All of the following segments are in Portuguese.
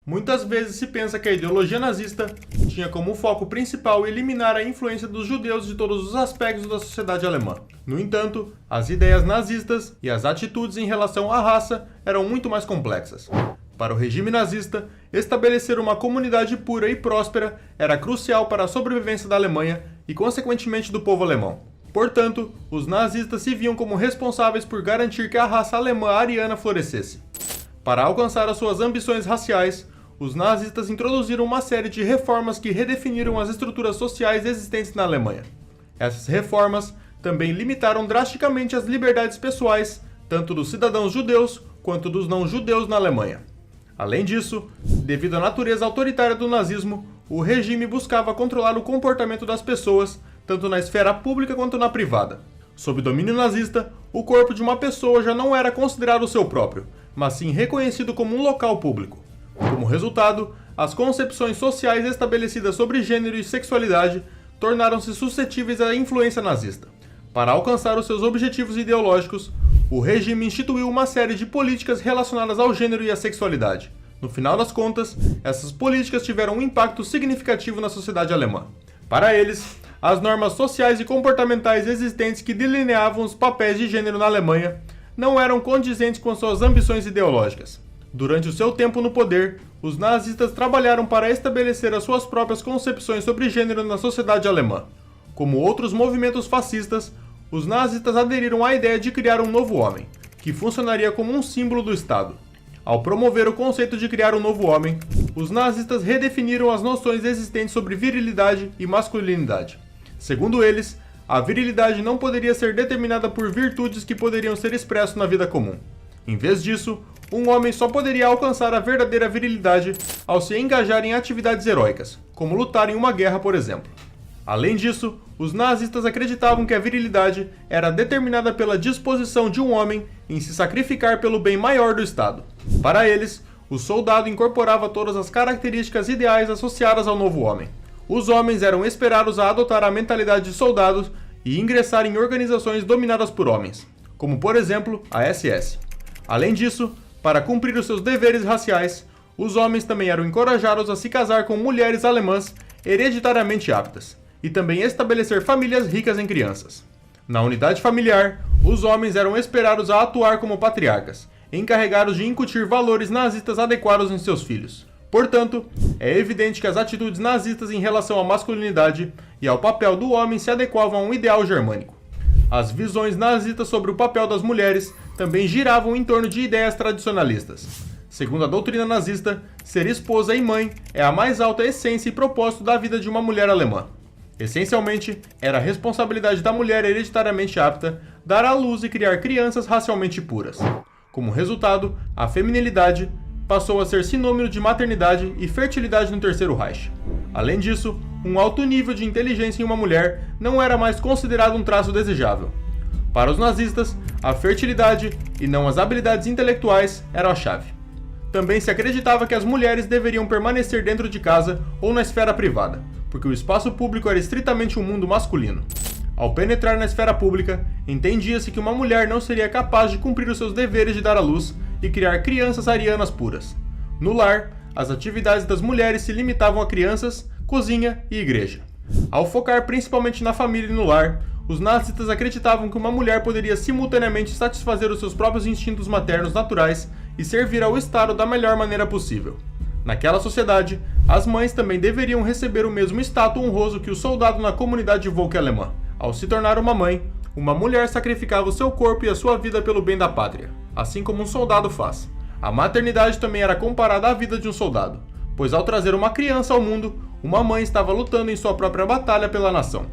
Muitas vezes se pensa que a ideologia nazista tinha como foco principal eliminar a influência dos judeus de todos os aspectos da sociedade alemã. No entanto, as ideias nazistas e as atitudes em relação à raça eram muito mais complexas. Para o regime nazista, estabelecer uma comunidade pura e próspera era crucial para a sobrevivência da Alemanha e, consequentemente, do povo alemão. Portanto, os nazistas se viam como responsáveis por garantir que a raça alemã ariana florescesse. Para alcançar as suas ambições raciais, os nazistas introduziram uma série de reformas que redefiniram as estruturas sociais existentes na Alemanha. Essas reformas também limitaram drasticamente as liberdades pessoais, tanto dos cidadãos judeus quanto dos não-judeus na Alemanha. Além disso, devido à natureza autoritária do nazismo, o regime buscava controlar o comportamento das pessoas, tanto na esfera pública quanto na privada. Sob domínio nazista, o corpo de uma pessoa já não era considerado o seu próprio, mas sim reconhecido como um local público. Como resultado, as concepções sociais estabelecidas sobre gênero e sexualidade tornaram-se suscetíveis à influência nazista. Para alcançar os seus objetivos ideológicos, o regime instituiu uma série de políticas relacionadas ao gênero e à sexualidade. No final das contas, essas políticas tiveram um impacto significativo na sociedade alemã. Para eles, as normas sociais e comportamentais existentes que delineavam os papéis de gênero na Alemanha não eram condizentes com suas ambições ideológicas. Durante o seu tempo no poder, os nazistas trabalharam para estabelecer as suas próprias concepções sobre gênero na sociedade alemã. Como outros movimentos fascistas, os nazistas aderiram à ideia de criar um novo homem, que funcionaria como um símbolo do Estado. Ao promover o conceito de criar um novo homem, os nazistas redefiniram as noções existentes sobre virilidade e masculinidade. Segundo eles, a virilidade não poderia ser determinada por virtudes que poderiam ser expressas na vida comum. Em vez disso, um homem só poderia alcançar a verdadeira virilidade ao se engajar em atividades heróicas, como lutar em uma guerra, por exemplo. Além disso, os nazistas acreditavam que a virilidade era determinada pela disposição de um homem em se sacrificar pelo bem maior do Estado. Para eles, o soldado incorporava todas as características ideais associadas ao novo homem. Os homens eram esperados a adotar a mentalidade de soldados e ingressar em organizações dominadas por homens, como por exemplo a SS. Além disso, para cumprir os seus deveres raciais, os homens também eram encorajados a se casar com mulheres alemãs hereditariamente aptas, e também estabelecer famílias ricas em crianças. Na unidade familiar, os homens eram esperados a atuar como patriarcas, encarregados de incutir valores nazistas adequados em seus filhos. Portanto, é evidente que as atitudes nazistas em relação à masculinidade e ao papel do homem se adequavam a um ideal germânico. As visões nazistas sobre o papel das mulheres também giravam em torno de ideias tradicionalistas. Segundo a doutrina nazista, ser esposa e mãe é a mais alta essência e propósito da vida de uma mulher alemã. Essencialmente, era a responsabilidade da mulher hereditariamente apta dar à luz e criar crianças racialmente puras. Como resultado, a feminilidade passou a ser sinônimo de maternidade e fertilidade no Terceiro Reich. Além disso, um alto nível de inteligência em uma mulher não era mais considerado um traço desejável. Para os nazistas, a fertilidade e não as habilidades intelectuais eram a chave. Também se acreditava que as mulheres deveriam permanecer dentro de casa ou na esfera privada, porque o espaço público era estritamente um mundo masculino. Ao penetrar na esfera pública, entendia-se que uma mulher não seria capaz de cumprir os seus deveres de dar à luz e criar crianças arianas puras. No lar, as atividades das mulheres se limitavam a crianças, cozinha e igreja. Ao focar principalmente na família e no lar, os nazistas acreditavam que uma mulher poderia simultaneamente satisfazer os seus próprios instintos maternos naturais e servir ao Estado da melhor maneira possível. Naquela sociedade, as mães também deveriam receber o mesmo status honroso que o soldado na comunidade Volk alemã. Ao se tornar uma mãe, uma mulher sacrificava o seu corpo e a sua vida pelo bem da pátria, assim como um soldado faz. A maternidade também era comparada à vida de um soldado, pois ao trazer uma criança ao mundo, uma mãe estava lutando em sua própria batalha pela nação.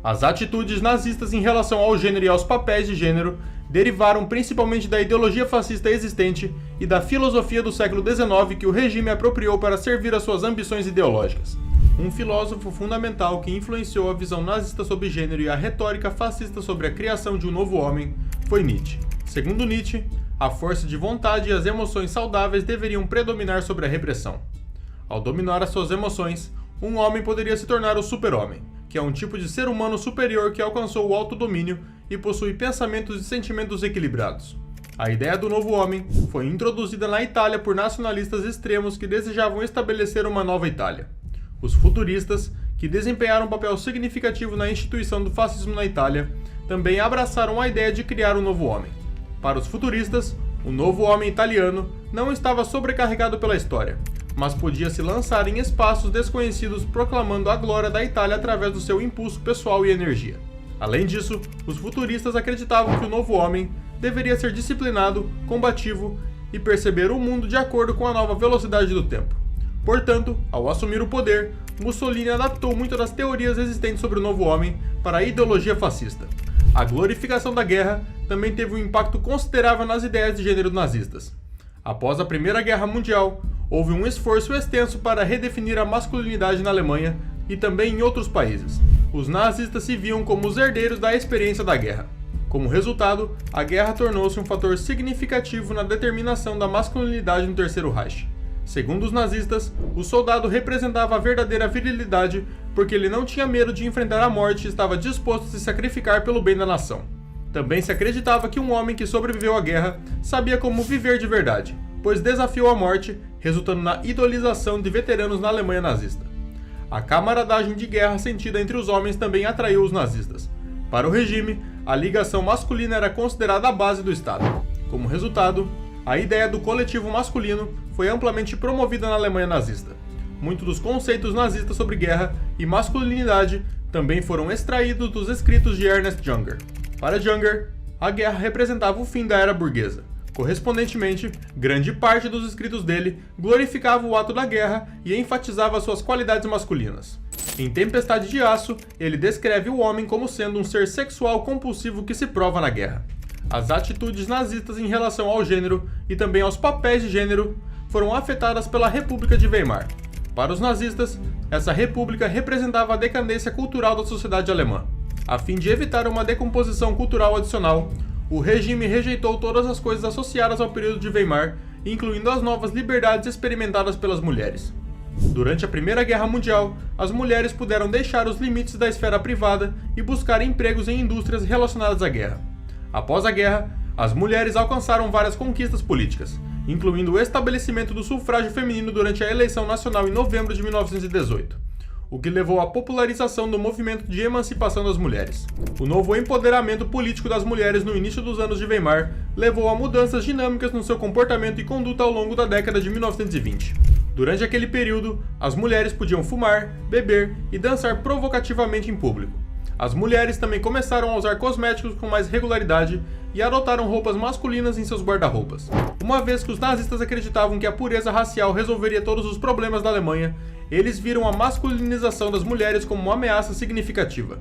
As atitudes nazistas em relação ao gênero e aos papéis de gênero derivaram principalmente da ideologia fascista existente e da filosofia do século XIX que o regime apropriou para servir às suas ambições ideológicas. Um filósofo fundamental que influenciou a visão nazista sobre gênero e a retórica fascista sobre a criação de um novo homem foi Nietzsche. Segundo Nietzsche, a força de vontade e as emoções saudáveis deveriam predominar sobre a repressão. Ao dominar as suas emoções, um homem poderia se tornar o super-homem, que é um tipo de ser humano superior que alcançou o autodomínio e possui pensamentos e sentimentos equilibrados. A ideia do novo homem foi introduzida na Itália por nacionalistas extremos que desejavam estabelecer uma nova Itália. Os futuristas, que desempenharam um papel significativo na instituição do fascismo na Itália, também abraçaram a ideia de criar um novo homem. Para os futuristas, o novo homem italiano não estava sobrecarregado pela história, mas podia se lançar em espaços desconhecidos proclamando a glória da Itália através do seu impulso pessoal e energia. Além disso, os futuristas acreditavam que o novo homem deveria ser disciplinado, combativo e perceber o mundo de acordo com a nova velocidade do tempo. Portanto, ao assumir o poder, Mussolini adaptou muitas das teorias existentes sobre o novo homem para a ideologia fascista. A glorificação da guerra também teve um impacto considerável nas ideias de gênero nazistas. Após a Primeira Guerra Mundial, houve um esforço extenso para redefinir a masculinidade na Alemanha e também em outros países. Os nazistas se viam como os herdeiros da experiência da guerra. Como resultado, a guerra tornou-se um fator significativo na determinação da masculinidade no Terceiro Reich. Segundo os nazistas, o soldado representava a verdadeira virilidade porque ele não tinha medo de enfrentar a morte e estava disposto a se sacrificar pelo bem da nação. Também se acreditava que um homem que sobreviveu à guerra sabia como viver de verdade, pois desafiou a morte, resultando na idolização de veteranos na Alemanha nazista. A camaradagem de guerra sentida entre os homens também atraiu os nazistas. Para o regime, a ligação masculina era considerada a base do Estado. Como resultado, a ideia do coletivo masculino foi amplamente promovida na Alemanha nazista. Muitos dos conceitos nazistas sobre guerra e masculinidade também foram extraídos dos escritos de Ernest Jünger. Para Jünger, a guerra representava o fim da era burguesa. Correspondentemente, grande parte dos escritos dele glorificava o ato da guerra e enfatizava suas qualidades masculinas. Em Tempestade de Aço, ele descreve o homem como sendo um ser sexual compulsivo que se prova na guerra. As atitudes nazistas em relação ao gênero e também aos papéis de gênero foram afetadas pela República de Weimar. Para os nazistas, essa república representava a decadência cultural da sociedade alemã. A fim de evitar uma decomposição cultural adicional, o regime rejeitou todas as coisas associadas ao período de Weimar, incluindo as novas liberdades experimentadas pelas mulheres. Durante a Primeira Guerra Mundial, as mulheres puderam deixar os limites da esfera privada e buscar empregos em indústrias relacionadas à guerra. Após a guerra, as mulheres alcançaram várias conquistas políticas, incluindo o estabelecimento do sufrágio feminino durante a eleição nacional em novembro de 1918, o que levou à popularização do movimento de emancipação das mulheres. O novo empoderamento político das mulheres no início dos anos de Weimar levou a mudanças dinâmicas no seu comportamento e conduta ao longo da década de 1920. Durante aquele período, as mulheres podiam fumar, beber e dançar provocativamente em público. As mulheres também começaram a usar cosméticos com mais regularidade e adotaram roupas masculinas em seus guarda-roupas. Uma vez que os nazistas acreditavam que a pureza racial resolveria todos os problemas da Alemanha, eles viram a masculinização das mulheres como uma ameaça significativa.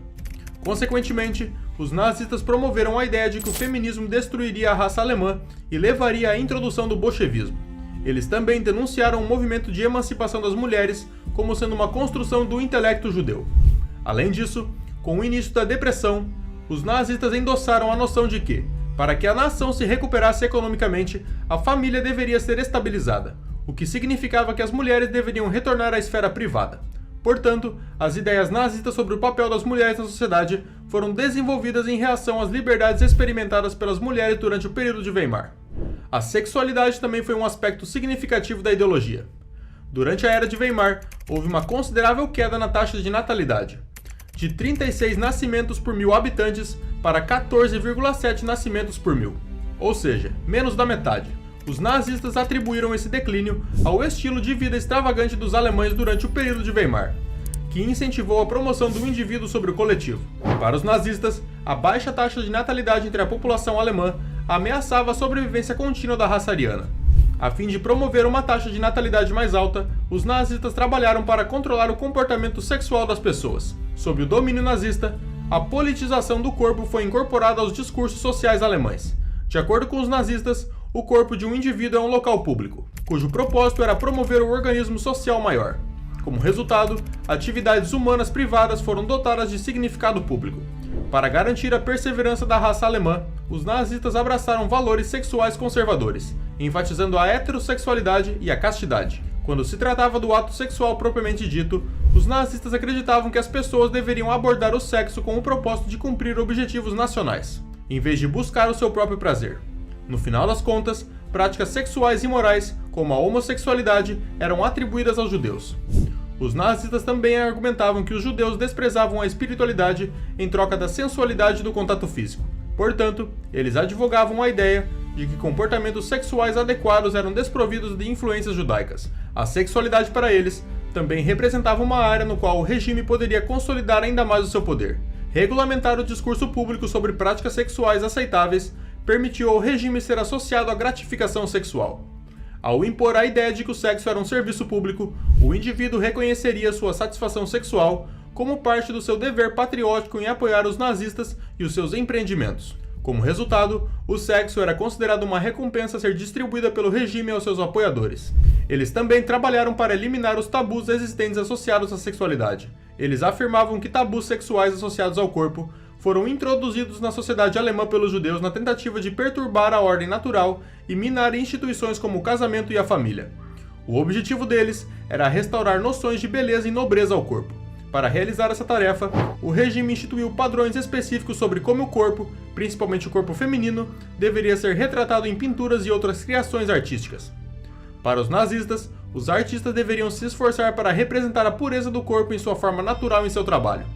Consequentemente, os nazistas promoveram a ideia de que o feminismo destruiria a raça alemã e levaria à introdução do bolchevismo. Eles também denunciaram o movimento de emancipação das mulheres como sendo uma construção do intelecto judeu. Além disso, com o início da Depressão, os nazistas endossaram a noção de que, para que a nação se recuperasse economicamente, a família deveria ser estabilizada, o que significava que as mulheres deveriam retornar à esfera privada. Portanto, as ideias nazistas sobre o papel das mulheres na sociedade foram desenvolvidas em reação às liberdades experimentadas pelas mulheres durante o período de Weimar. A sexualidade também foi um aspecto significativo da ideologia. Durante a era de Weimar, houve uma considerável queda na taxa de natalidade, de 36 nascimentos por 1.000 habitantes para 14,7 nascimentos por 1.000, ou seja, menos da metade. Os nazistas atribuíram esse declínio ao estilo de vida extravagante dos alemães durante o período de Weimar, que incentivou a promoção do indivíduo sobre o coletivo. Para os nazistas, a baixa taxa de natalidade entre a população alemã ameaçava a sobrevivência contínua da raça ariana. A fim de promover uma taxa de natalidade mais alta, os nazistas trabalharam para controlar o comportamento sexual das pessoas. Sob o domínio nazista, a politização do corpo foi incorporada aos discursos sociais alemães. De acordo com os nazistas, o corpo de um indivíduo é um local público, cujo propósito era promover o organismo social maior. Como resultado, atividades humanas privadas foram dotadas de significado público. Para garantir a perseverança da raça alemã, os nazistas abraçaram valores sexuais conservadores, enfatizando a heterossexualidade e a castidade. Quando se tratava do ato sexual propriamente dito, os nazistas acreditavam que as pessoas deveriam abordar o sexo com o propósito de cumprir objetivos nacionais, em vez de buscar o seu próprio prazer. No final das contas, práticas sexuais imorais, como a homossexualidade, eram atribuídas aos judeus. Os nazistas também argumentavam que os judeus desprezavam a espiritualidade em troca da sensualidade do contato físico. Portanto, eles advogavam a ideia de que comportamentos sexuais adequados eram desprovidos de influências judaicas. A sexualidade para eles também representava uma área no qual o regime poderia consolidar ainda mais o seu poder. Regulamentar o discurso público sobre práticas sexuais aceitáveis permitiu ao regime ser associado à gratificação sexual. Ao impor a ideia de que o sexo era um serviço público, o indivíduo reconheceria sua satisfação sexual como parte do seu dever patriótico em apoiar os nazistas e os seus empreendimentos. Como resultado, o sexo era considerado uma recompensa a ser distribuída pelo regime aos seus apoiadores. Eles também trabalharam para eliminar os tabus existentes associados à sexualidade. Eles afirmavam que tabus sexuais associados ao corpo foram introduzidos na sociedade alemã pelos judeus na tentativa de perturbar a ordem natural e minar instituições como o casamento e a família. O objetivo deles era restaurar noções de beleza e nobreza ao corpo. Para realizar essa tarefa, o regime instituiu padrões específicos sobre como o corpo, principalmente o corpo feminino, deveria ser retratado em pinturas e outras criações artísticas. Para os nazistas, os artistas deveriam se esforçar para representar a pureza do corpo em sua forma natural em seu trabalho.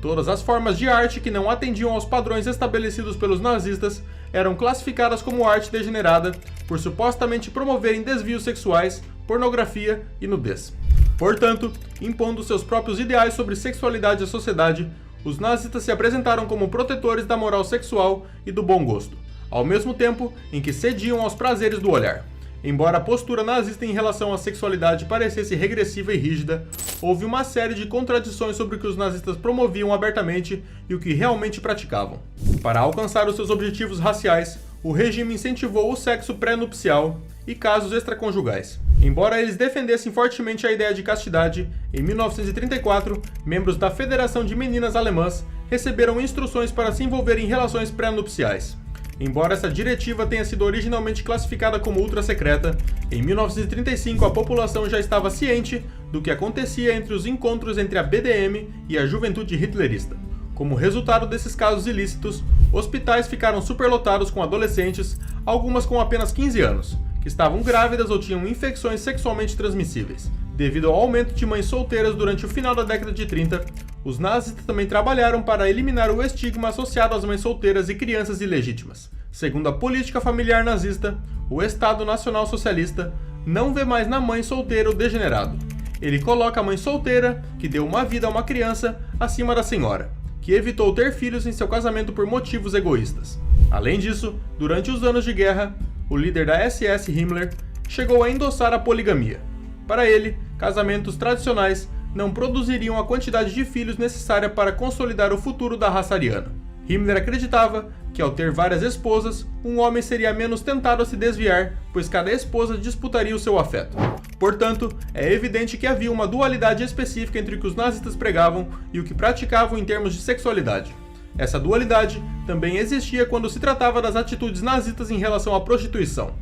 Todas as formas de arte que não atendiam aos padrões estabelecidos pelos nazistas eram classificadas como arte degenerada por supostamente promoverem desvios sexuais, pornografia e nudez. Portanto, impondo seus próprios ideais sobre sexualidade à sociedade, os nazistas se apresentaram como protetores da moral sexual e do bom gosto, ao mesmo tempo em que cediam aos prazeres do olhar. Embora a postura nazista em relação à sexualidade parecesse regressiva e rígida, houve uma série de contradições sobre o que os nazistas promoviam abertamente e o que realmente praticavam. Para alcançar os seus objetivos raciais, o regime incentivou o sexo pré-nupcial e casos extraconjugais. Embora eles defendessem fortemente a ideia de castidade, em 1934, membros da Federação de Meninas Alemãs receberam instruções para se envolver em relações pré-nupciais. Embora essa diretiva tenha sido originalmente classificada como ultra-secreta, em 1935 a população já estava ciente do que acontecia entre os encontros entre a BDM e a juventude hitlerista. Como resultado desses casos ilícitos, hospitais ficaram superlotados com adolescentes, algumas com apenas 15 anos, que estavam grávidas ou tinham infecções sexualmente transmissíveis. Devido ao aumento de mães solteiras durante o final da década de 30, os nazistas também trabalharam para eliminar o estigma associado às mães solteiras e crianças ilegítimas. Segundo a política familiar nazista, o Estado Nacional Socialista não vê mais na mãe solteira o degenerado. Ele coloca a mãe solteira, que deu uma vida a uma criança, acima da senhora, que evitou ter filhos em seu casamento por motivos egoístas. Além disso, durante os anos de guerra, o líder da SS, Himmler, chegou a endossar a poligamia. Para ele, casamentos tradicionais não produziriam a quantidade de filhos necessária para consolidar o futuro da raça ariana. Himmler acreditava que, ao ter várias esposas, um homem seria menos tentado a se desviar, pois cada esposa disputaria o seu afeto. Portanto, é evidente que havia uma dualidade específica entre o que os nazistas pregavam e o que praticavam em termos de sexualidade. Essa dualidade também existia quando se tratava das atitudes nazistas em relação à prostituição.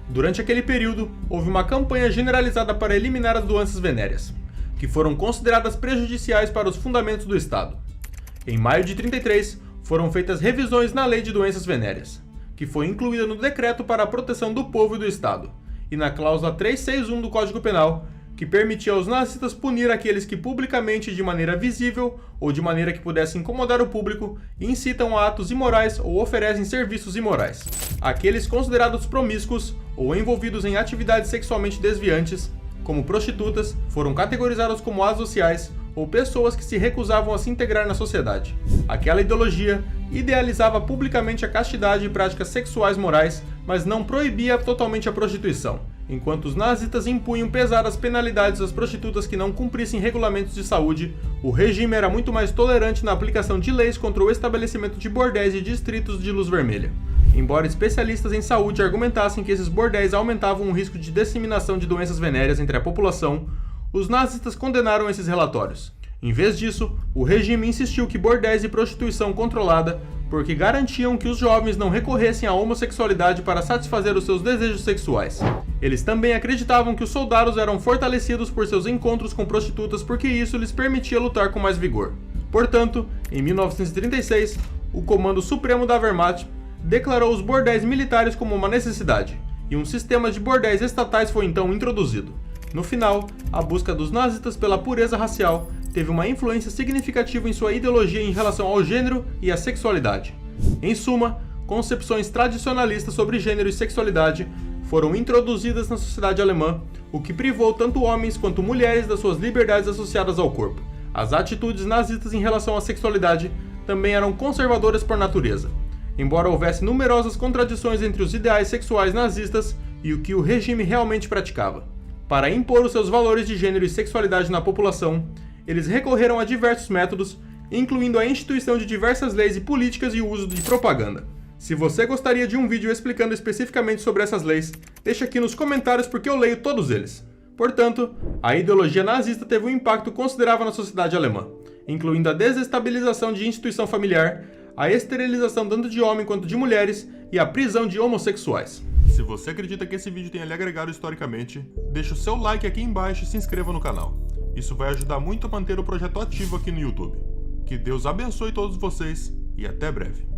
Durante aquele período, houve uma campanha generalizada para eliminar as doenças venéreas, que foram consideradas prejudiciais para os fundamentos do Estado. Em maio de 1933, foram feitas revisões na Lei de Doenças Venéreas, que foi incluída no Decreto para a Proteção do Povo e do Estado, e na cláusula 361 do Código Penal, que permitia aos nazistas punir aqueles que publicamente, de maneira visível ou de maneira que pudesse incomodar o público, incitam a atos imorais ou oferecem serviços imorais. Aqueles considerados promíscuos ou envolvidos em atividades sexualmente desviantes, como prostitutas, foram categorizados como associais ou pessoas que se recusavam a se integrar na sociedade. Aquela ideologia idealizava publicamente a castidade e práticas sexuais morais, mas não proibia totalmente a prostituição, enquanto os nazistas impunham pesadas penalidades às prostitutas que não cumprissem regulamentos de saúde. O regime era muito mais tolerante na aplicação de leis contra o estabelecimento de bordéis e distritos de luz vermelha. Embora especialistas em saúde argumentassem que esses bordéis aumentavam o risco de disseminação de doenças venéreas entre a população, os nazistas condenaram esses relatórios. Em vez disso, o regime insistiu que bordéis e prostituição controlada, porque garantiam que os jovens não recorressem à homossexualidade para satisfazer os seus desejos sexuais. Eles também acreditavam que os soldados eram fortalecidos por seus encontros com prostitutas porque isso lhes permitia lutar com mais vigor. Portanto, em 1936, o Comando Supremo da Wehrmacht declarou os bordéis militares como uma necessidade, e um sistema de bordéis estatais foi então introduzido. No final, a busca dos nazistas pela pureza racial teve uma influência significativa em sua ideologia em relação ao gênero e à sexualidade. Em suma, concepções tradicionalistas sobre gênero e sexualidade foram introduzidas na sociedade alemã, o que privou tanto homens quanto mulheres das suas liberdades associadas ao corpo. As atitudes nazistas em relação à sexualidade também eram conservadoras por natureza, embora houvesse numerosas contradições entre os ideais sexuais nazistas e o que o regime realmente praticava. Para impor os seus valores de gênero e sexualidade na população, eles recorreram a diversos métodos, incluindo a instituição de diversas leis e políticas e o uso de propaganda. Se você gostaria de um vídeo explicando especificamente sobre essas leis, deixa aqui nos comentários porque eu leio todos eles. Portanto, a ideologia nazista teve um impacto considerável na sociedade alemã, incluindo a desestabilização de instituição familiar, a esterilização tanto de homens quanto de mulheres e a prisão de homossexuais. Se você acredita que esse vídeo tenha lhe agregado historicamente, deixa o seu like aqui embaixo e se inscreva no canal. Isso vai ajudar muito a manter o projeto ativo aqui no YouTube. Que Deus abençoe todos vocês e até breve.